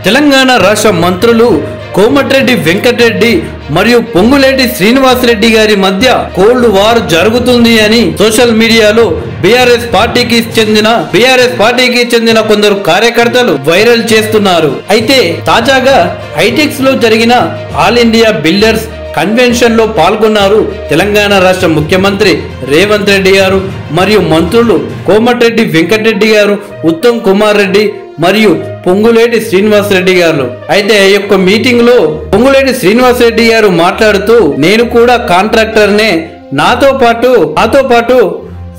తెలంగాణ రాష్ట్ర మంత్రులు కోమటిరెడ్డి వెంకటరెడ్డి మరియు పొంగులేటి శ్రీనివాసరెడ్డి గారి మధ్య కోల్డ్ వార్ జరుగుతుంది అని సోషల్ మీడియాలో బీఆర్ఎస్ పార్టీకి చెందిన కొందరు కార్యకర్తలు వైరల్ చేస్తున్నారు. అయితే తాజాగా హైటెక్స్ లో జరిగిన ఆల్ ఇండియా బిల్డర్స్ కన్వెన్షన్ లో పాల్గొన్నారు తెలంగాణ రాష్ట్ర ముఖ్యమంత్రి రేవంత్ రెడ్డి గారు మరియు మంత్రులు కోమటిరెడ్డి వెంకటరెడ్డి గారు, ఉత్తమ్ కుమార్ రెడ్డి మరియు పొంగులేటి శ్రీనివాసరెడ్డి గారు. అయితే ఈ యొక్క మీటింగ్ లో పొంగులేటి శ్రీనివాసరెడ్డి గారు మాట్లాడుతూ, నేను కూడా కాంట్రాక్టర్నే, నాతో పాటు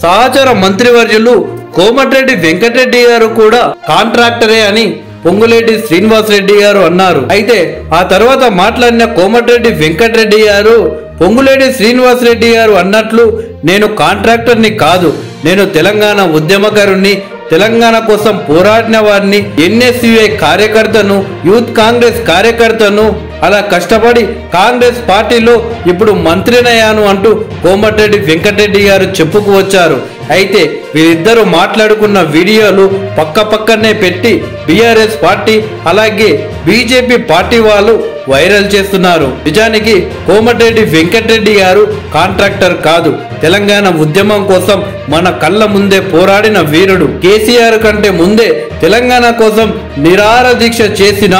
సహచర మంత్రివర్యులు కోమటిరెడ్డి వెంకటరెడ్డి గారు కూడా కాంట్రాక్టరే అని పొంగులేటి శ్రీనివాసరెడ్డి గారు అన్నారు. అయితే ఆ తర్వాత మాట్లాడిన కోమటిరెడ్డి వెంకటరెడ్డి గారు, పొంగులేటి శ్రీనివాసరెడ్డి గారు అన్నట్లు నేను కాంట్రాక్టర్ని కాదు, నేను తెలంగాణ ఉద్యమకారుణ్ణి, తెలంగాణ కోసం పోరాడిన వారిని, ఎన్ఎస్యుఐ కార్యకర్తను, యూత్ కాంగ్రెస్ కార్యకర్తను, అలా కష్టపడి కాంగ్రెస్ పార్టీలో ఇప్పుడు మంత్రినయ్యాను అంటూ కోమటిరెడ్డి వెంకటరెడ్డి గారు చెప్పుకు వచ్చారు. అయితే వీరిద్దరూ మాట్లాడుకున్న వీడియోలు పక్కనే పెట్టి బీఆర్ఎస్ పార్టీ అలాగే బీజేపీ పార్టీ వాళ్ళు వైరల్ చేస్తున్నారు. నిజానికి కోమటిరెడ్డి వెంకటరెడ్డి గారు కాంట్రాక్టర్ కాదు, తెలంగాణ ఉద్యమం కోసం మన కళ్ళ ముందే పోరాడిన వీరుడు. కేసీఆర్ కంటే ముందే తెలంగాణ కోసం నిరాహార దీక్ష చేసిన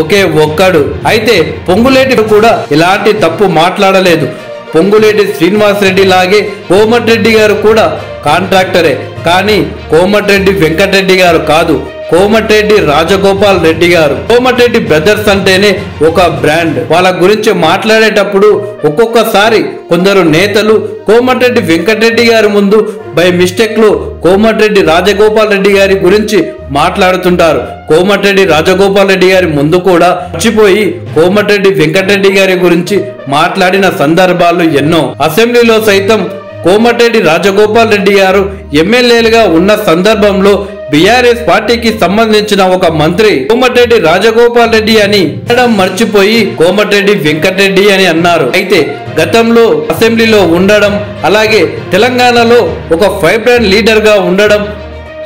ఒకే ఒక్కడు. అయితే పొంగులేటి కూడా ఇలాంటి తప్పు మాట్లాడలేదు. పొంగులేటి శ్రీనివాసరెడ్డి లాగే కోమటిరెడ్డి గారు కూడా కాంట్రాక్టరే, కానీ కోమటిరెడ్డి వెంకటరెడ్డి గారు కాదు, కోమటిరెడ్డి రాజగోపాల్ రెడ్డి గారు. కోమటిరెడ్డి బ్రదర్స్ అంటేనే ఒక బ్రాండ్. వాళ్ళ గురించి మాట్లాడేటప్పుడు ఒక్కొక్కసారి కొందరు నేతలు కోమటిరెడ్డి వెంకటరెడ్డి గారి ముందు బై మిస్టేక్ లో కోమటిరెడ్డి రాజగోపాల్ రెడ్డి గారి గురించి మాట్లాడుతుంటారు. కోమటిరెడ్డి రాజగోపాల్ రెడ్డి గారి ముందు కూడా మర్చిపోయి కోమటిరెడ్డి వెంకటరెడ్డి గారి గురించి మాట్లాడిన సందర్భాలు ఎన్నో. అసెంబ్లీలో సైతం కోమటిరెడ్డి రాజగోపాల్ రెడ్డి గారు ఎమ్మెల్యేలుగా ఉన్న సందర్భంలో బీఆర్ఎస్ పార్టీకి సంబంధించిన ఒక మంత్రి కోమటిరెడ్డి రాజగోపాల్ రెడ్డి అని అనడం మర్చిపోయి కోమటిరెడ్డి వెంకటరెడ్డి అని అన్నారు. అయితే గతంలో అసెంబ్లీలో ఉండడం, అలాగే తెలంగాణలో ఒక వైబ్రెంట్ లీడర్ గా ఉండడం,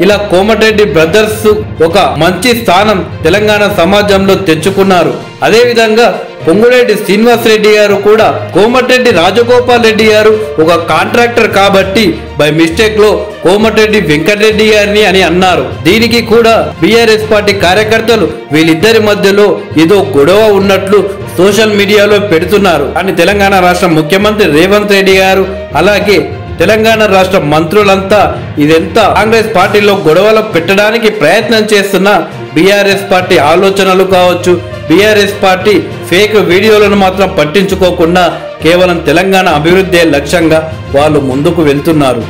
ఇలా కోమటిరెడ్డి బ్రదర్స్ ఒక మంచి స్థానం తెలంగాణ సమాజంలో తెచ్చుకున్నారు. అదే విధంగా పొంగులేటి శ్రీనివాసరెడ్డి గారు కూడా కోమటిరెడ్డి రాజగోపాల్ రెడ్డి గారు ఒక కాంట్రాక్టర్ కాబట్టి బై మిస్టేక్ లో కోమటిరెడ్డి వెంకటరెడ్డి గారిని అని అన్నారు. దీనికి కూడా బీఆర్ఎస్ పార్టీ కార్యకర్తలు వీళ్ళిద్దరి మధ్యలో ఏదో గొడవ ఉన్నట్లు సోషల్ మీడియాలో పెడుతున్నారు. కానీ తెలంగాణ రాష్ట్ర ముఖ్యమంత్రి రేవంత్ రెడ్డి గారు అలాగే తెలంగాణ రాష్ట్ర మంత్రులంతా ఇదంతా కాంగ్రెస్ పార్టీలో గొడవలు పెట్టడానికి ప్రయత్నం చేస్తున్న బీఆర్ఎస్ పార్టీ ఆలోచనలు కావచ్చు, బీఆర్ఎస్ పార్టీ ఫేక్ వీడియోలను మాత్రం పట్టించుకోకుండా కేవలం తెలంగాణ అభివృద్ధి లక్ష్యంగా వాళ్ళు ముందుకు వెళ్తున్నారు.